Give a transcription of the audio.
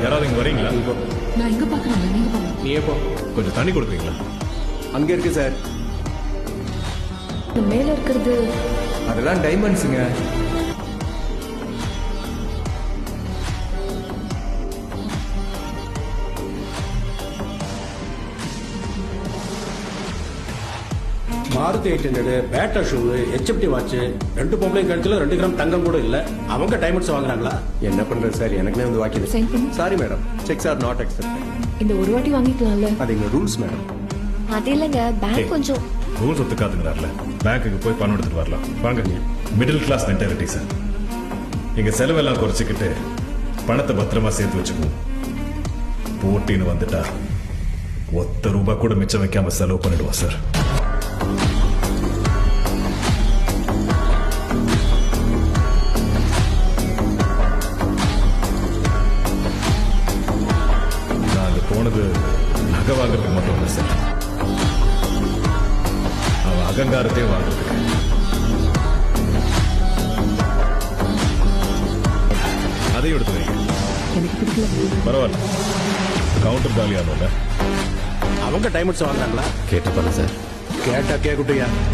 யாராவது இங்க வரீங்களா? நான் எங்க பாக்குறேன், நீங்க பாருங்க. நீ எப்போ கொஞ்சம் தண்ணி கொடுக்குறீங்களா? அங்க இருக்கு சார். இந்த மேல இருக்கிறது அதெல்லாம் டைமண்ட்ஸுங்க. மாருதி 800 பேட்டா ஷூ HFT வாட்ச் 2 பொம்பளை கழுத்துல 2 கிராம் தங்கம் கூட இல்ல. அவங்க டைமண்ட்ஸ் வாங்குறாங்களா? என்ன பண்றது சார், எனக்குமே வந்து வாக்கியது. Sign பண்ணு. Sorry madam, cheques are not accepted. இந்த ஒரு வாட்டி வாங்கிக்கலாம்ல. அது எங்க ரூல்ஸ் மேடம். அது இல்லைங்க, பேங்க் கொஞ்சம் ரூல்ஸ் ஒத்துக்காதுங்கிறார்ல, பேங்க்குக்கு போய் பணம் எடுத்துட்டு வரலாம். வாங்க. Middle class mentality sir. எங்க செலவெல்லாம் குறைச்சிக்கிட்டு பணத்தை பத்திரமா சேர்த்து வச்சுக்குவோம். போட்டின்னு வந்துட்டா ஒத்த ரூபாய் கூட மிச்சம் வைக்காம செலவு பண்ணிடுவோம் சார். நாங்க போனது நகை வாங்குறதுக்கு மட்டும் இல்லை சார், அவன் அகங்காரத்தையும் வாங்குறதுக்கு. அதையும் எடுத்து வைங்க. எனக்கு பிடிக்கல. பரவாயில்ல, கவுண்டர் காலியானோட அவங்க டைமண்ட்ஸ் வாங்குறாங்களா? கேட்டு பாருங்க சார். கேட்டா கேக்குட்டியா?